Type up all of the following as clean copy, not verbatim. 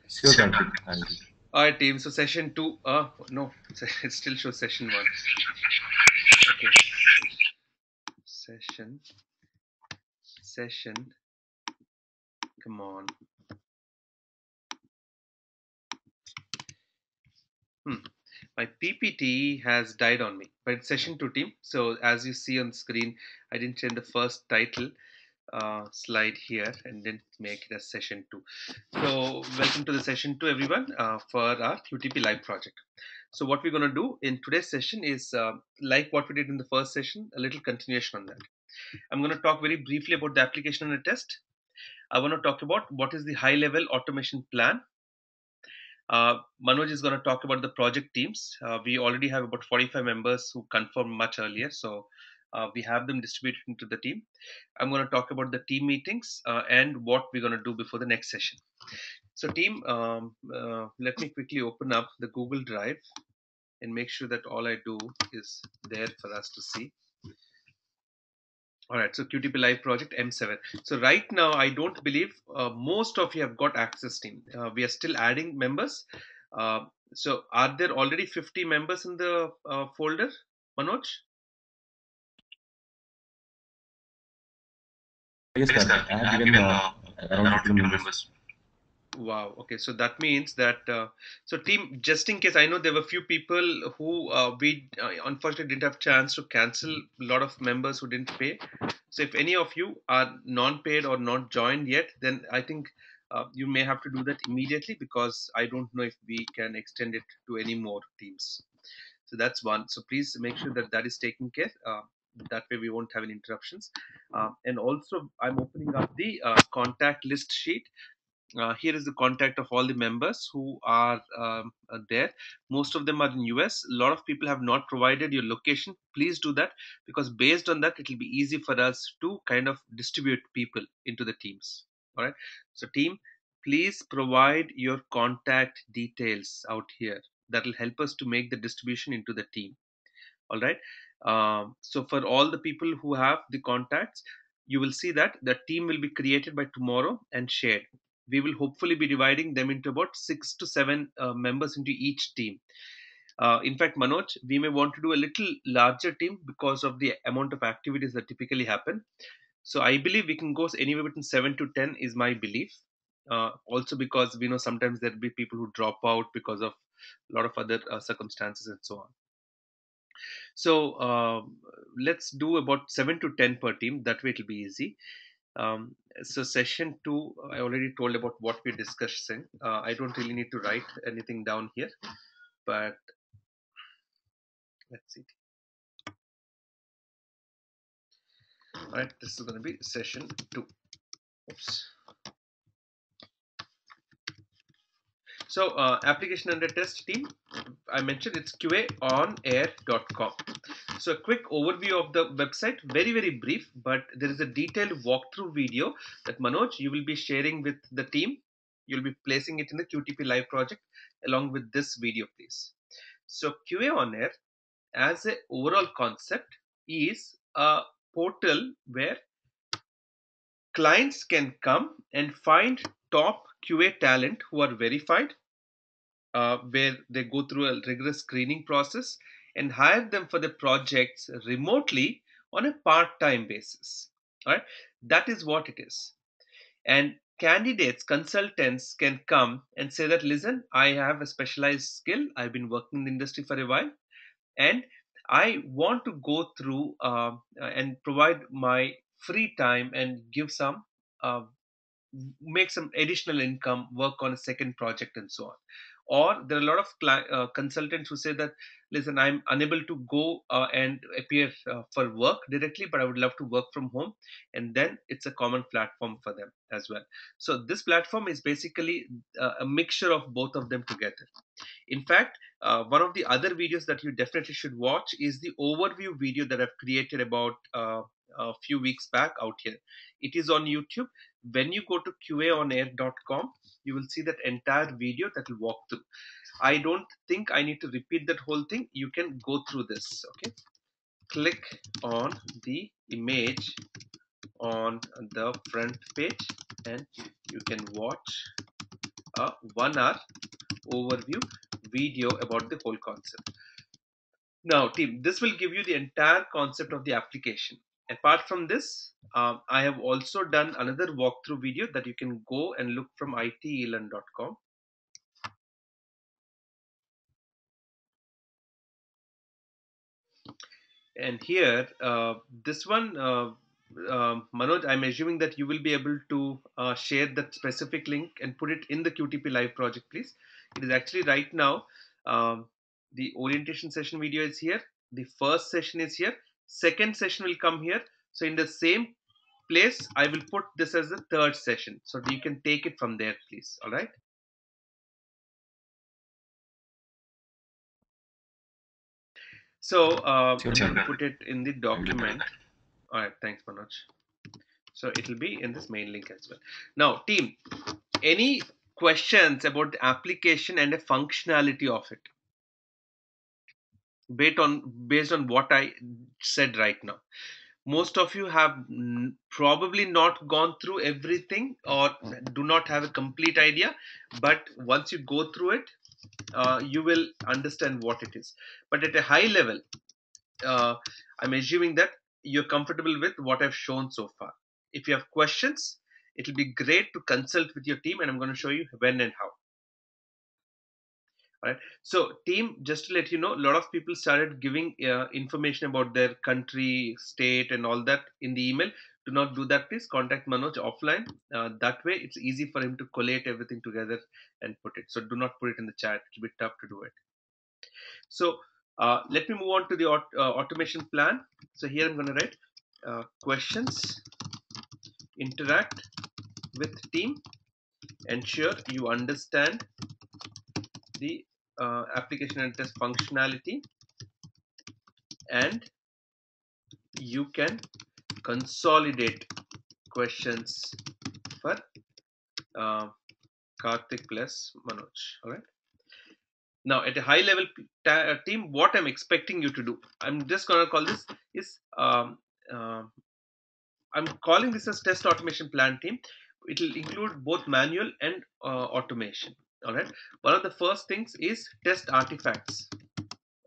Sure, Karthik. I'll do. All right, team. So session two. No, it still shows session one. Okay. Session. Come on. My PPT has died on me, but it's session two, team. So as you see on the screen, I didn't change the first title slide here and then make it a session two. So welcome to the session two, everyone, for our QTP Live project. So what we're going to do in today's session is like what we did in the first session, a little continuation on that. I'm going to talk very briefly about the application and the test. I want to talk about what is the high level automation plan. Manoj is going to talk about the project teams. We already have about 45 members who confirmed much earlier. So we have them distributed into the team. I'm going to talk about the team meetings and what we're going to do before the next session. So team, let me quickly open up the Google Drive and make sure that all I do is there for us to see. All right, so QTP Live Project M7. So right now, I don't believe most of you have got access team. We are still adding members. Uh, so are there already 50 members in the folder, Manoj? Yes, Karthik. I have given around 50 members. Wow. Okay. So that means that so team, just in case, I know there were few people who we unfortunately didn't have chance to cancel. A lot of members who didn't pay. So if any of you are non-paid or not joined yet, then I think you may have to do that immediately because I don't know if we can extend it to any more teams. So that's one. So please make sure that that is taken care. That way we won't have any interruptions. And also, I'm opening up the contact list sheet. Here is the contact of all the members who are there. Most of them are in US. A lot of people have not provided your location. Please do that because based on that it will be easy for us to kind of distribute people into the teams. All right, so team, please provide your contact details out here. That will help us to make the distribution into the team. All right. So for all the people who have the contacts, you will see that the team will be created by tomorrow and shared. We will hopefully be dividing them into about 6 to 7 members into each team. In fact, Manoj, we may want to do a little larger team because of the amount of activities that typically happen. So I believe we can go anywhere between 7 to 10 is my belief. Also because we know sometimes there'll be people who drop out because of a lot of other circumstances and so on. So let's do about 7 to 10 per team. That way it'll be easy. So session two, I already told about what we're discussing. I don't really need to write anything down here, but let's see. All right, this is going to be session two. Oops. So application under test team, I mentioned it's qaonair.com. So a quick overview of the website, very, very brief, but there is a detailed walkthrough video that Manoj, you will be sharing with the team. You'll be placing it in the QTP Live project along with this video, please. So QA on Air as an overall concept is a portal where clients can come and find top QA talent who are verified, where they go through a rigorous screening process and hire them for the projects remotely on a part-time basis. All right, that is what it is. And candidates, consultants can come and say that, listen, I have a specialized skill. I've been working in the industry for a while, and I want to go through and provide my free time and give some uh, make some additional income, work on a second project, and so on. Or there are a lot of consultants who say that, listen, I'm unable to go and appear for work directly, but I would love to work from home. And then it's a common platform for them as well. So this platform is basically a mixture of both of them together. In fact, one of the other videos that you definitely should watch is the overview video that I've created about a few weeks back out here. It is on YouTube. When you go to qaonair.com, you will see that entire video that will walk through. I don't think I need to repeat that whole thing. You can go through this. Okay. Click on the image on the front page and you can watch a 1 hour overview video about the whole concept. Now, team, this will give you the entire concept of the application. Apart from this, I have also done another walkthrough video that you can go and look from itelearn.com. And here, this one, Manoj, I'm assuming that you will be able to share that specific link and put it in the QTP Live project, please. It is actually right now. The orientation session video is here. The first session is here. Second session will come here. So in the same place, I will put this as the third session. So you can take it from there, please. All right. So Sure, I'm going to sir. put it in the I will do document. that. All right. Thanks, Manoj. So it will be in this main link as well. Now, team, any questions about the application and the functionality of it based on what I said right now? Most of you have probably not gone through everything or do not have a complete idea, but once you go through it, you will understand what it is. But at a high level, uh, I'm assuming that you're comfortable with what I've shown so far. If you have questions, it'll be great to consult with your team, and I'm going to show you when and how. All right. So, team, just to let you know, a lot of people started giving information about their country, state, and all that in the email. Do not do that, please. Contact Manoj offline. That way, it's easy for him to collate everything together and put it. So, do not put it in the chat. It'll be tough to do it. So, let me move on to the automation plan. So, here I'm going to write questions, interact with team, ensure you understand the application and test functionality, and you can consolidate questions for uh, Karthik plus Manoj. All right. Now, at a high level team, what I'm expecting you to do, I'm just gonna call this is uh, I'm calling this as test automation plan team. It will include both manual and automation. All right. One of the first things is test artifacts.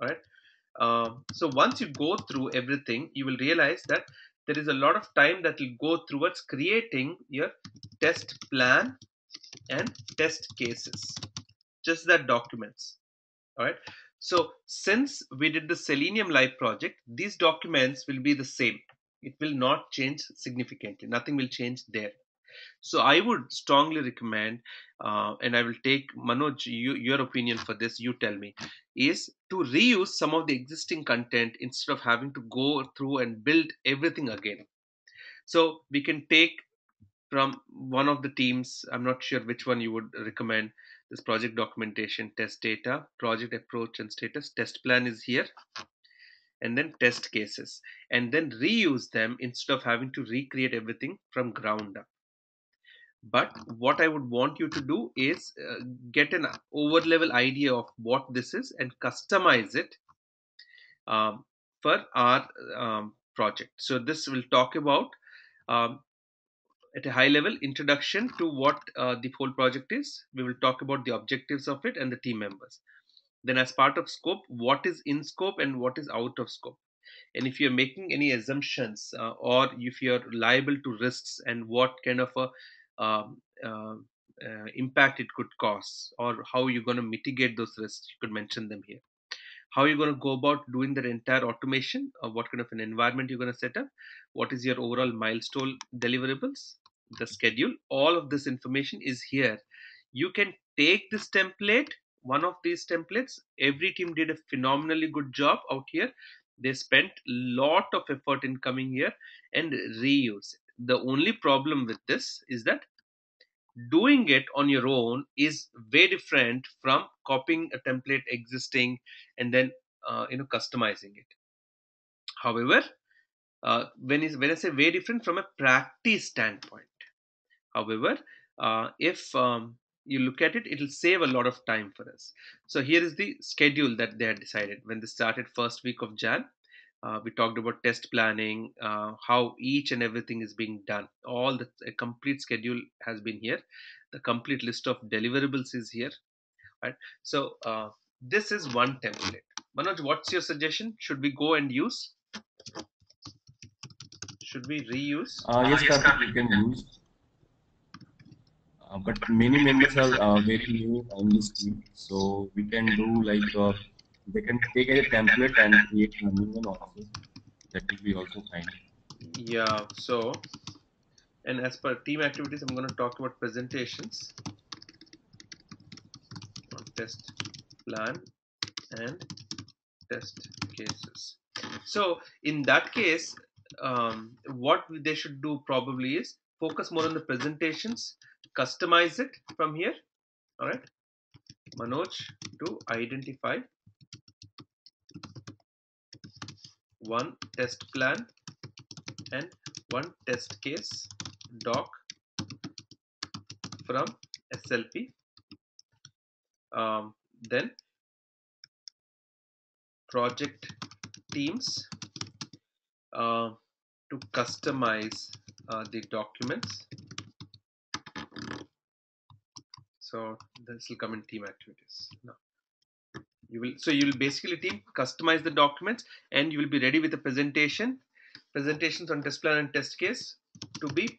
All right. So once you go through everything, you will realize that there is a lot of time that will go towards creating your test plan and test cases. Just that documents. All right. So since we did the Selenium Live project, these documents will be the same. It will not change significantly. Nothing will change there. So I would strongly recommend, and I will take Manoj, your opinion for this. You tell me, is to reuse some of the existing content instead of having to go through and build everything again. So we can take from one of the teams. I'm not sure which one you would recommend. This project documentation, test data, project approach and status, test plan is here, and then test cases, and then reuse them instead of having to recreate everything from ground up. But what I would want you to do is get an over level idea of what this is and customize it um, for our project. So this will talk about um, at a high level introduction to what the whole project is. We will talk about the objectives of it and the team members. Then as part of scope, what is in scope and what is out of scope, and if you're making any assumptions or if you're liable to risks and what kind of a um, uh, impact it could cause, or how you're going to mitigate those risks, you could mention them here. How you're going to go about doing that entire automation, or what kind of an environment you're going to set up, what is your overall milestone deliverables, the schedule. All of this information is here. You can take this template, one of these templates. Every team did a phenomenally good job out here. They spent lot of effort in coming here and reuse it. The only problem with this is that doing it on your own is way different from copying a template existing and then customizing it. However, when I say way different from a practice standpoint, however, if you look at it, it will save a lot of time for us. So here is the schedule that they had decided when they started first week of Jan. We talked about test planning, how each and everything is being done. All the a complete schedule has been here. The complete list of deliverables is here, right? So this is one template. Manoj, what's your suggestion? Should we go and use? Should we reuse? Yes, Karthik, we can use. But many members are very new in this team, so we can do like they can take a template and create a new one also. That will be also fine. Yeah. So, and as per team activities, I'm going to talk about presentations, test plan, and test cases. So in that case, what they should do probably is focus more on the presentations, customize it from here. All right, Manoj, to identify one test plan and one test case doc from SLP. Then project teams uh, to customize the documents. So this will come in team activities. Now you'll basically team customize the documents, and you will be ready with the presentations on test plan and test case to be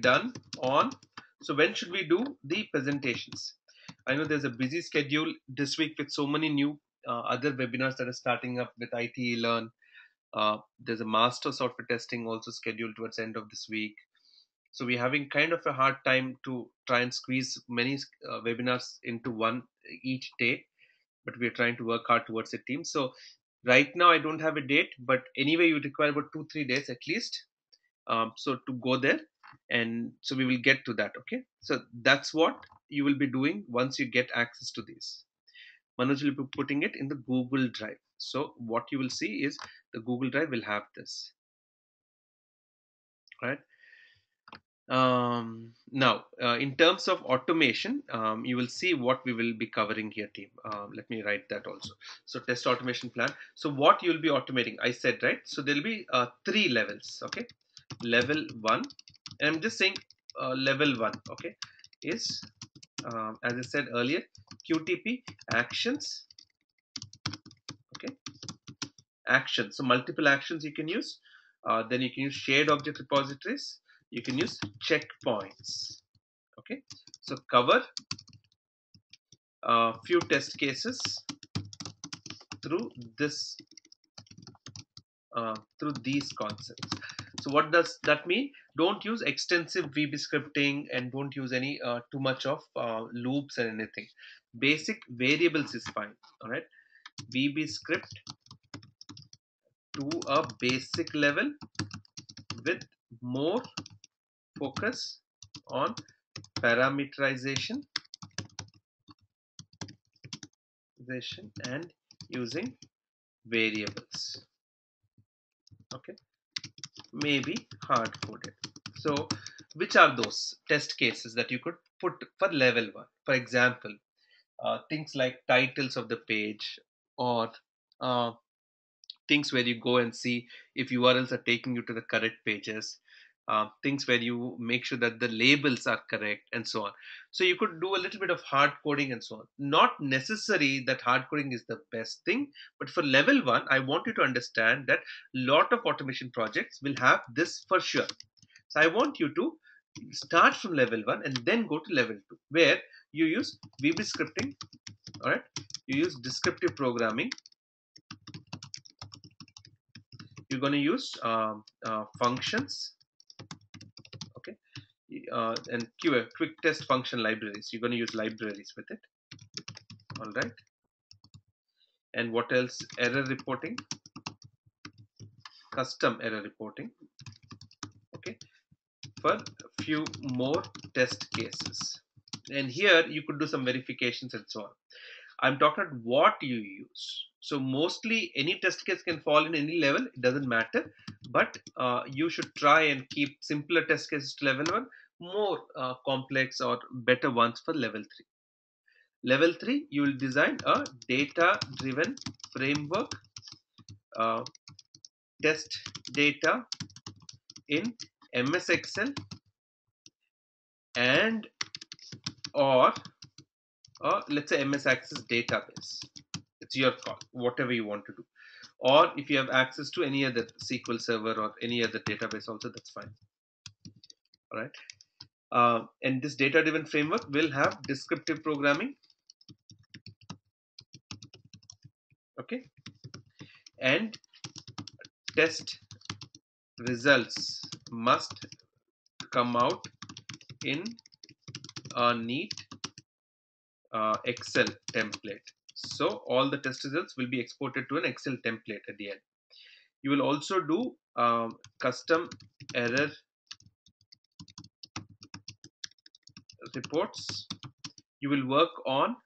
done on. So when should we do the presentations? I know there's a busy schedule this week with so many new other webinars that are starting up with IT Learn. There's a master software testing also scheduled towards the end of this week. So we're having kind of a hard time to try and squeeze many webinars into one each day, but we're trying to work hard towards a team. So right now I don't have a date, but anyway you require about 2-3 days at least, so to go there, and so we will get to that. Okay, so that's what you will be doing once you get access to these. Manoj will be putting it in the Google Drive. So what you will see is the Google Drive will have this, right? Now, in terms of automation, you will see what we will be covering here, team. Let me write that also. So, test automation plan. So, what you'll be automating, I said, right? So, there'll be 3 levels, okay? Level 1, and I'm just saying level 1, okay, is, as I said earlier, QTP actions, okay? Actions. So, multiple actions you can use. Then you can use shared object repositories. You can use checkpoints. Okay, so cover a few test cases through this through these concepts. So what does that mean? Don't use extensive VB scripting, and don't use any too much of loops and anything. Basic variables is fine. All right, VB script to a basic level with more focus on parameterization and using variables. Okay, maybe hard coded. So which are those test cases that you could put for level 1? For example, things like titles of the page, or uh, things where you go and see if URLs are taking you to the correct pages, things where you make sure that the labels are correct, and so on. So you could do a little bit of hard coding and so on. Not necessary that hard coding is the best thing, but for level 1, I want you to understand that lot of automation projects will have this for sure. So I want you to start from level 1 and then go to level 2, where you use VB scripting, all right? You use descriptive programming. You're going to use functions, okay, and quick test function libraries. You're going to use libraries with it, all right? And what else? Error reporting, custom error reporting, okay, for a few more test cases. And here you could do some verifications and so on. I'm talking about what you use. So mostly any test case can fall in any level. It doesn't matter. But you should try and keep simpler test cases to level 1, more complex or better ones for level 3. Level 3, you will design a data-driven framework uh, test data in MS Excel and or let's say MS Access database. It's your call, whatever you want to do. Or if you have access to any other SQL server or any other database also, that's fine. All right. And this data-driven framework will have descriptive programming. Okay. And test results must come out in a neat Excel template. So all the test results will be exported to an Excel template at the end. You will also do custom error reports. You will work on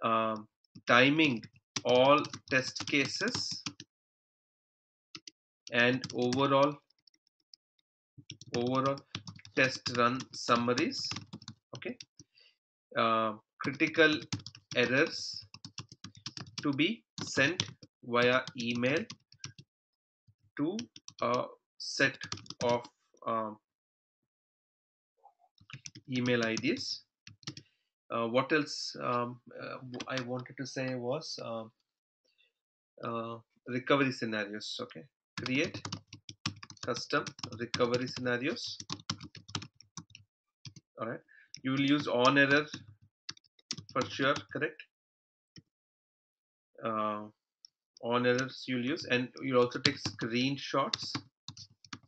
um, timing all test cases and overall test run summaries. Okay. Critical errors to be sent via email to a set of um, email IDs. What else I wanted to say was uh, recovery scenarios. Okay, create custom recovery scenarios. All right, you will use on error for sure, correct? Uh, on errors you'll use, and you'll also take screenshots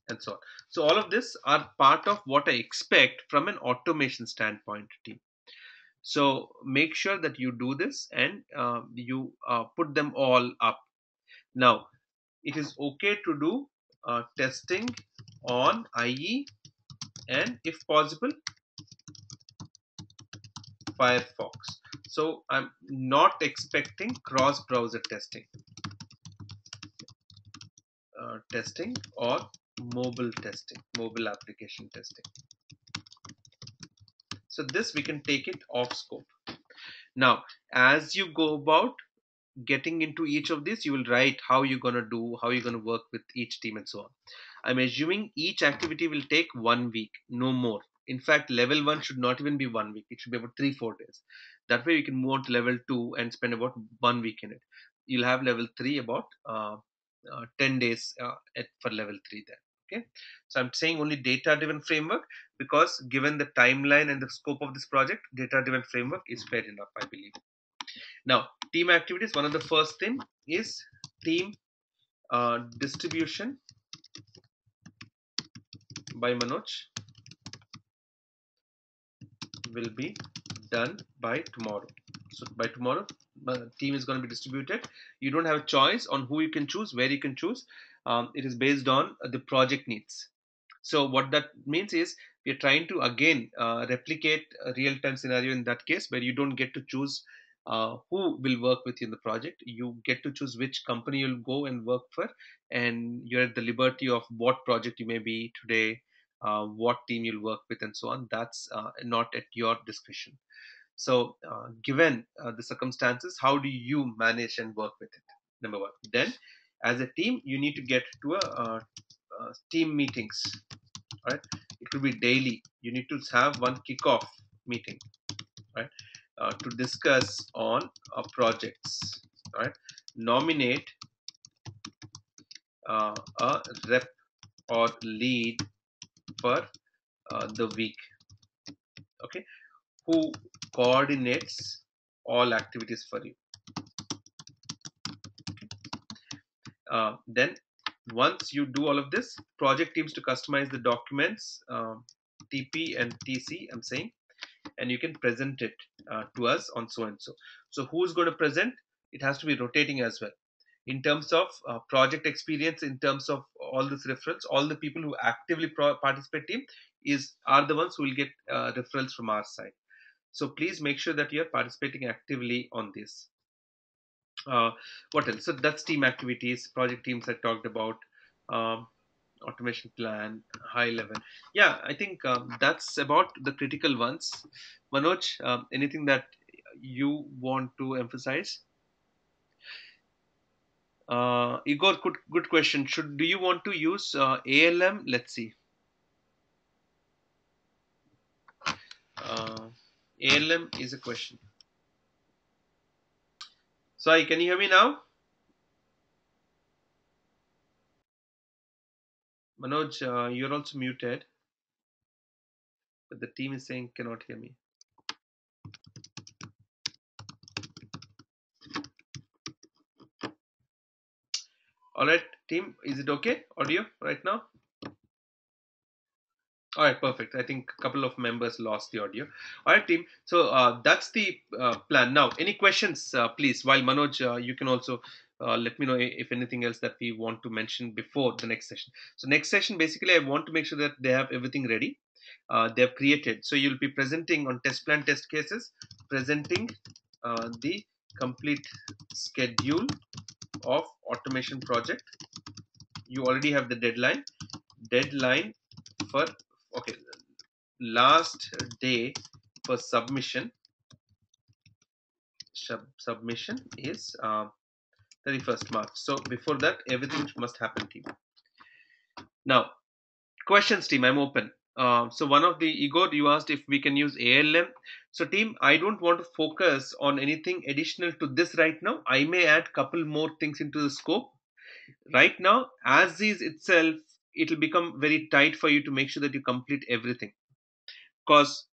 and so on. So all of this are part of what I expect from an automation standpoint, team. So make sure that you do this and you put them all up. Now, it is okay to do testing on IE and if possible Firefox. So I'm not expecting cross-browser testing or mobile application testing. So this we can take it off scope. Now, as you go about getting into each of these, you will write how you're going to do, how you're going to work with each team and so on. I'm assuming each activity will take 1 week, no more. In fact, level 1 should not even be 1 week. It should be about 3-4 days. That way you can move on to level 2 and spend about 1 week in it. You'll have level 3 about 10 days for level 3 then. Okay. So I'm saying only data driven framework because given the timeline and the scope of this project, data driven framework is fair enough, I believe. Now, team activities, one of the first thing is team distribution by Manoj will be done by tomorrow. So by tomorrow, the team is going to be distributed. You don't have a choice on who you can choose, where you can choose. It is based on the project needs. So what that means is we are trying to again replicate a real-time scenario in that case where you don't get to choose who will work with you in the project. You get to choose which company you'll go and work for, and you're at the liberty of what project you may be today, what team you'll work with, and so on. That's not at your discretion. So, given the circumstances, how do you manage and work with it? Number one. Then, as a team, you need to get to a team meetings. Right? It could be daily. You need to have one kickoff meeting, right, to discuss on projects. Right? Nominate a rep or lead for the week. Okay, who coordinates all activities for you. Then once you do all of this, project teams to customize the documents, TP and TC, I'm saying, and you can present it to us on so and so. So who's going to present? It has to be rotating as well. In terms of project experience, in terms of all this referrals, all the people who actively participate team are the ones who will get referrals from our side. So please make sure that you're participating actively on this. What else? So that's team activities, project teams I talked about, um, automation plan, high level. Yeah, I think that's about the critical ones. Manoj, anything that you want to emphasize? Igor, good question. Do you want to use ALM? Let's see. Uh, ALM is a question. Sorry, can you hear me now? Manoj, you're also muted, but the team is saying cannot hear me. All right, team, is it okay? Audio right now? All right, perfect. I think a couple of members lost the audio. All right, team. So that's the plan. Now, any questions, please? While Manoj, you can also let me know if anything else that we want to mention before the next session. So next session, basically, I want to make sure that they have everything ready. They have created. So you'll be presenting on test plan test cases, presenting the complete schedule of automation project. You already have the deadline. Deadline for okay, last day for submission is 31st March. So before that, everything must happen, team. Now, questions, team. I'm open. So one of the Igor, you asked if we can use ALM. So team, I don't want to focus on anything additional to this right now. I may add couple more things into the scope. Right now, as is itself, it will become very tight for you to make sure that you complete everything. Because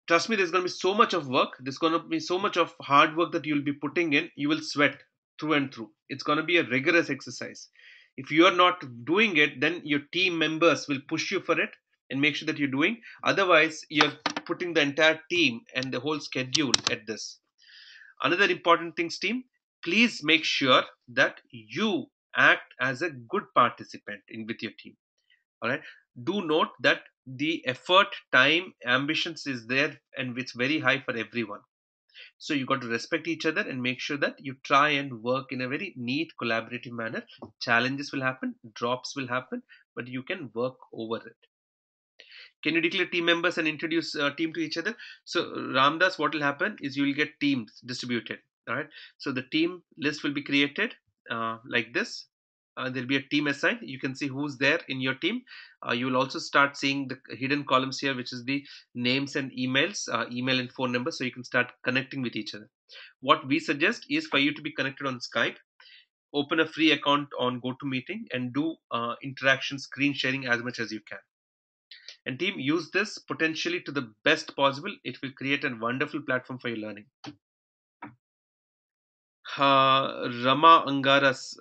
trust me, there's going to be so much of work. There's going to be so much of hard work that you'll be putting in. You will sweat through and through. It's going to be a rigorous exercise. If you are not doing it, then your team members will push you for it and make sure that you're doing. Otherwise, you're putting the entire team and the whole schedule at this. Another important thing, team, please make sure that you act as a good participant in with your team. All right, do note that the effort, time, ambitions is there and it's very high for everyone. So you got to respect each other and make sure that you try and work in a very neat collaborative manner. Challenges will happen, drops will happen, but you can work over it. Can you declare team members and introduce team to each other? So Ramdas, what will happen is you will get teams distributed. All right, so the team list will be created like this. There'll be a team assigned. You can see who's there in your team. You will also start seeing the hidden columns here, which is the names and emails, email and phone numbers, so you can start connecting with each other. What we suggest is for you to be connected on Skype, open a free account on GoToMeeting, and do interaction screen sharing as much as you can. And team, use this potentially to the best possible. It will create a wonderful platform for your learning. Rama Angaras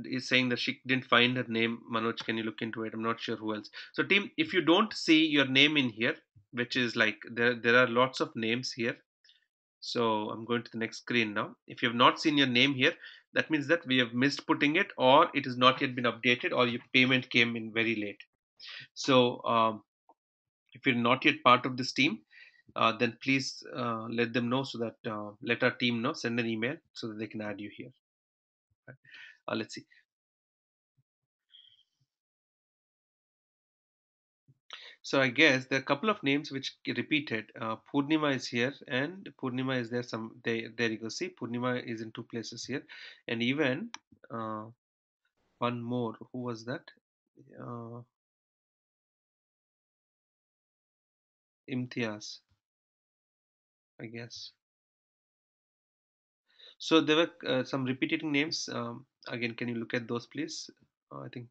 is saying that she didn't find her name. Manoj, can you look into it? I'm not sure who else. So team, if you don't see your name in here, which is like there are lots of names here. So I'm going to the next screen now. If you have not seen your name here, that means that we have missed putting it, or it has not yet been updated, or your payment came in very late. So if you're not yet part of this team, then please let them know, so that let our team know, send an email so that they can add you here. Let's see. So I guess there are a couple of names which get repeated. Purnima is here, and Purnima is there. There you go. See, Purnima is in two places here, and even uh, one more. Who was that? Uh, Imtiaz, I guess. So there were some repeating names. Again, can you look at those, please? I think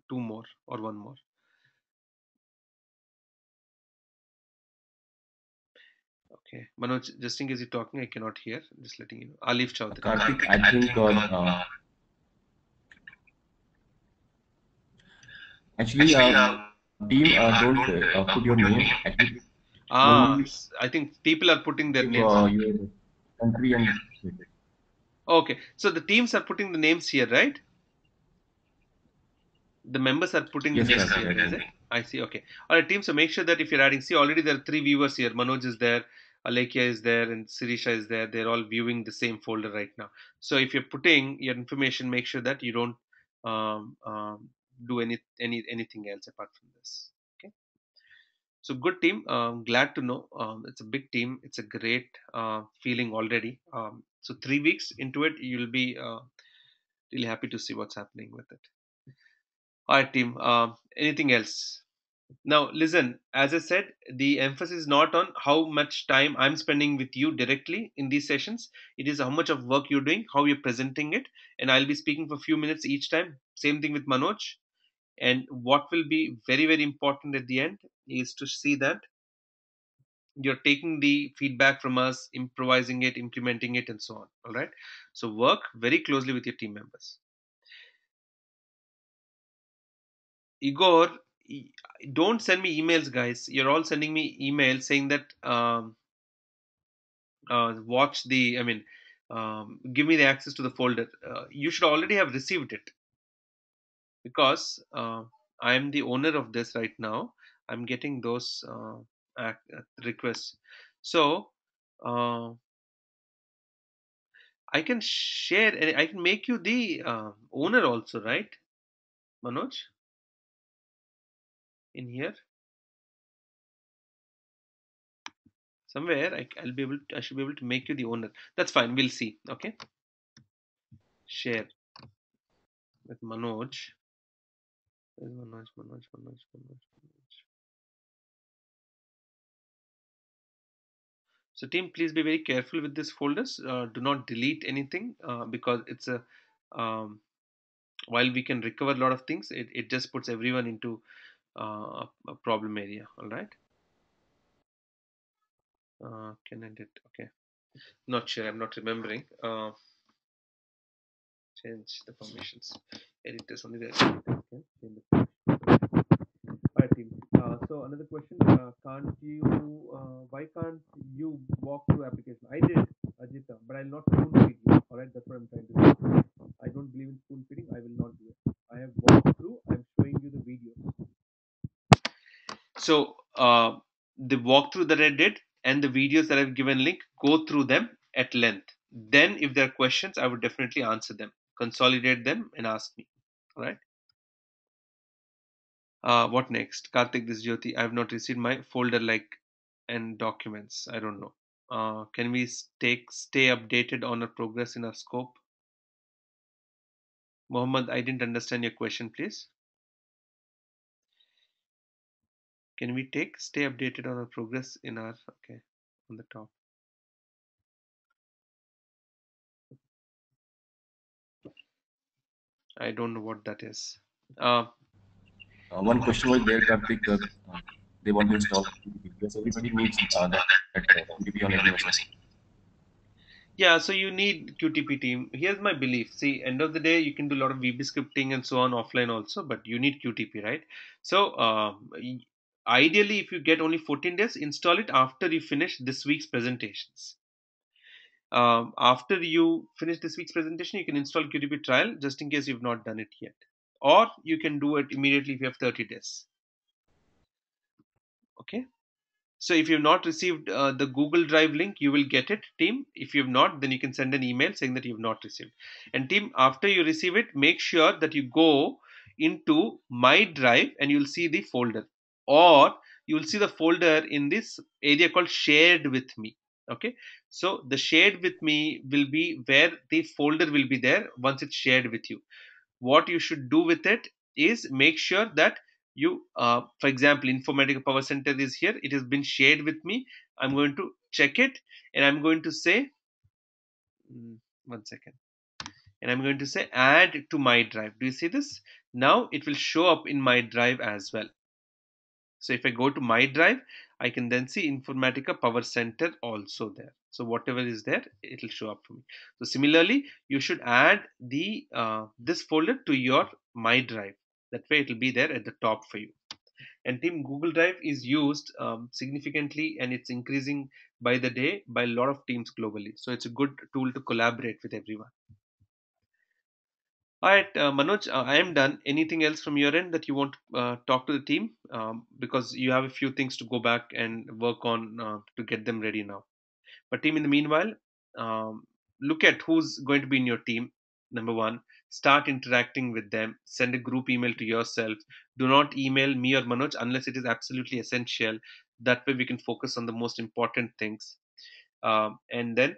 two more or one more. Okay, Manoj, just in case you're talking, I cannot hear. Just letting you know. Alif Chaudhary. Karthik, I think actually team don't put your name. Actually, only I think people are putting their give names. your country and state. Okay, so the teams are putting the names here, right? The members are putting the Yes, names Karthik, here, I is think. it? I see. Okay. All right, team. So make sure that if you're adding, see, already there are three viewers here. Manoj is there, Alekia is there, and Sirisha is there. They're all viewing the same folder right now. So if you're putting your information, make sure that you don't um, um, do anything else apart from this. Okay. So good team. Glad to know. It's a big team. It's a great feeling already. So 3 weeks into it, you'll be Really happy to see what's happening with it. All right, team. Anything else? Now, listen, as I said, the emphasis is not on how much time I'm spending with you directly in these sessions. It is how much of work you're doing, how you're presenting it. And I'll be speaking for a few minutes each time. Same thing with Manoj. And what will be very, very important at the end is to see that you're taking the feedback from us, improvising it, implementing it, and so on. All right. So work very closely with your team members. Igor, don't send me emails, guys. You're all sending me emails saying that watch the, I mean, give me the access to the folder. You should already have received it because I am the owner of this right now. I'm getting those requests. So uh, I can share, and I can make you the owner also, right, Manoj? In here somewhere, I'll be able. I should be able to make you the owner. That's fine. We'll see. Okay, share with Manoj. Where's Manoj, Manoj, Manoj, Manoj, Manoj. So team, please be very careful with these folders. Do not delete anything because it's a um, while we can recover a lot of things, it just puts everyone into a problem area. All right. Can I did okay? Not sure. I'm not remembering. Change the permissions. Edit this only there. Okay. Change the Alright, team. So another question: Can't you? Why can't you walk through application? I did, Ajita, but I'll not spoon feed you. All right, that's what I'm trying to say. I don't believe in spoon feeding. I will not do it. I have walked through. I'm showing you the video. So the walkthrough that I did and the videos that I've given link, go through them at length. Then, if there are questions, I would definitely answer them, consolidate them, and ask me. All right. What next? Karthik, this Jyoti. I have not received my folder like and documents. I don't know. Can we stay updated on our progress in our scope? Mohammed, I didn't understand your question, please. Can we stay updated on our progress in our okay on the top? I don't know what that is. Uh, One question was there, Karthik. They want to install QTP because everybody needs that QTP on every machine. Yeah, so you need QTP team. Here's my belief. See, end of the day, you can do a lot of VB scripting and so on offline also, but you need QTP, right? So, ideally, if you get only 14 days, install it after you finish this week's presentations. After you finish this week's presentation, you can install QTP trial just in case you've not done it yet. Or you can do it immediately if you have 30 days. Okay. So if you've not received the Google Drive link, you will get it, team. If you've not, then you can send an email saying that you've not received. And team, after you receive it, make sure that you go into My Drive and you'll see the folder, or you'll see the folder in this area called Shared with Me. Okay, so the Shared with Me will be where the folder will be there once it's shared with you. What you should do with it is make sure that you for example, Informatica Power Center is here, it has been shared with me. I'm going to check it and I'm going to say, 1 second, and I'm going to say add to My Drive. Do you see this? Now it will show up in My Drive as well. So if I go to My Drive, I can then see Informatica Power Center also there. So whatever is there, it will show up for me. So similarly, you should add the this folder to your My Drive. That way, it will be there at the top for you. And team, Google Drive is used significantly, and it's increasing by the day by a lot of teams globally. So it's a good tool to collaborate with everyone. All right, Manoj, I am done. Anything else from your end that you want to talk to the team? Because you have a few things to go back and work on to get them ready now. But team, in the meanwhile, look at who's going to be in your team. Number one, start interacting with them. Send a group email to yourself. Do not email me or Manoj unless it is absolutely essential. That way, we can focus on the most important things. And then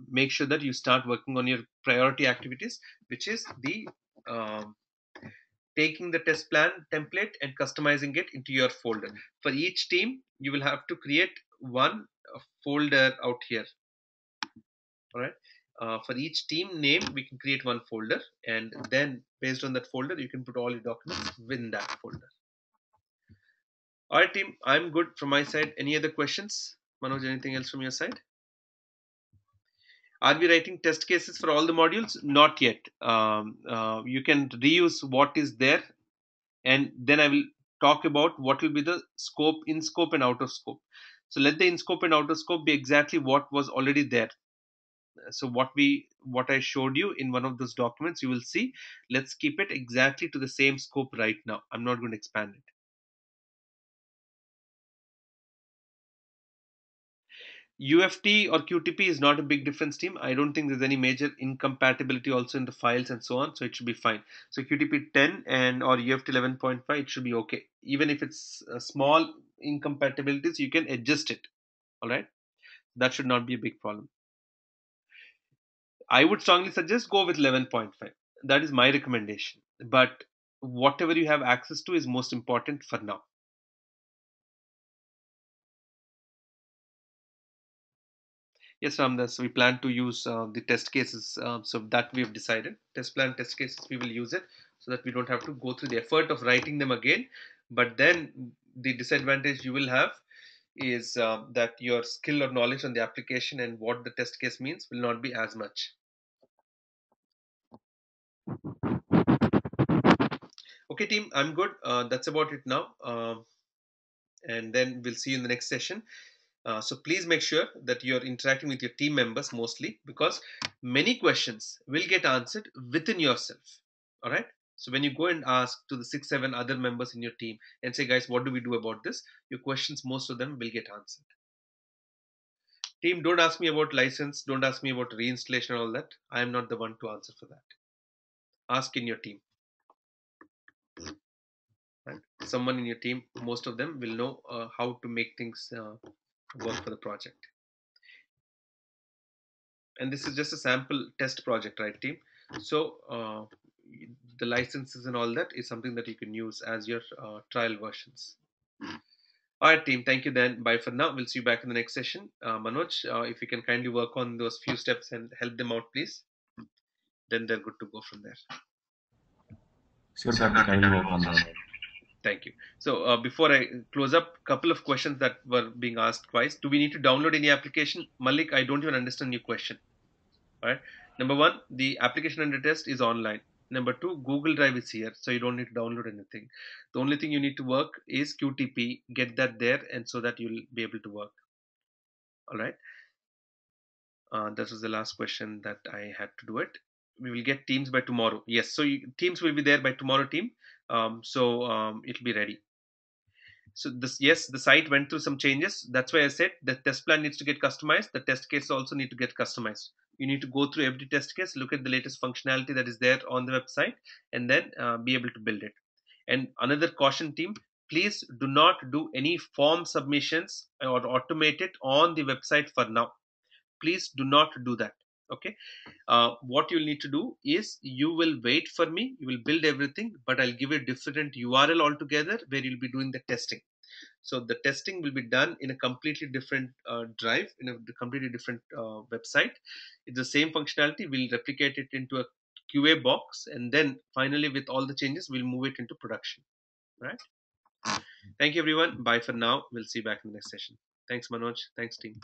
make sure that you start working on your priority activities, which is the um, taking the test plan template and customizing it into your folder. For each team, you will have to create one folder out here. All right. For each team name, we can create one folder, and then based on that folder, you can put all your documents within that folder. All right, team. I'm good from my side. Any other questions, Manoj? Anything else from your side? Are we writing test cases for all the modules? Not yet. You can reuse what is there, and then I will talk about what will be the scope, in scope, and out of scope. So let the in scope and out of scope be exactly what was already there. So what I showed you in one of those documents, you will see. Let's keep it exactly to the same scope right now. I'm not going to expand it. UFT or QTP is not a big difference, team. I don't think there's any major incompatibility also in the files and so on, so it should be fine. So QTP 10 and or UFT 11.5, it should be okay. Even if it's small incompatibilities, you can adjust it. All right, that should not be a big problem. I would strongly suggest go with 11.5. That is my recommendation. But whatever you have access to is most important for now. Yes, Ramdas, we plan to use the test cases. So that we have decided. Test plan, test cases, we will use it so that we don't have to go through the effort of writing them again. But then the disadvantage you will have is that your skill or knowledge on the application and what the test case means will not be as much. Okay, team, I'm good. That's about it now. And then we'll see you in the next session. So please make sure that you're interacting with your team members mostly, because many questions will get answered within yourself. All right. So when you go and ask to the 6, 7 other members in your team and say, guys, what do we do about this? Your questions, most of them will get answered. Team, don't ask me about license. Don't ask me about reinstallation and all that. I am not the one to answer for that. Ask in your team. Right? Someone in your team, most of them will know how to make things work for the project. And this is just a sample test project, right, team? So the licenses and all that is something that you can use as your trial versions. All right, team, thank you then. Bye for now. We'll see you back in the next session. Manoj, if you can kindly work on those few steps and help them out, please, then they're good to go from there. Sure, Karthik, I will work on that. Thank you. So before I close up, a couple of questions that were being asked twice. Do we need to download any application? Malik, I don't even understand your question. All right. Number one, the application under test is online. Number two, Google Drive is here, so you don't need to download anything. The only thing you need to work is QTP. Get that there, and so that you'll be able to work. All right. That was the last question that I had to do it. We will get Teams by tomorrow. Yes, so Teams will be there by tomorrow, team. It'll be ready. So this, yes, the site went through some changes. That's why I said the test plan needs to get customized. The test case also need to get customized. You need to go through every test case, look at the latest functionality that is there on the website, and then be able to build it. And another caution, team, please do not do any form submissions or automate it on the website for now. Please do not do that. Okay. What you'll need to do is you will wait for me. You will build everything, but I'll give you a different URL altogether where you'll be doing the testing. So the testing will be done in a completely different drive, in a completely different website. It's the same functionality. We'll replicate it into a QA box, and then finally, with all the changes, we'll move it into production. Right? Thank you, everyone. Bye for now. We'll see you back in the next session. Thanks, Manoj. Thanks, team.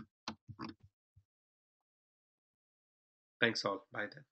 Thanks all. Bye then.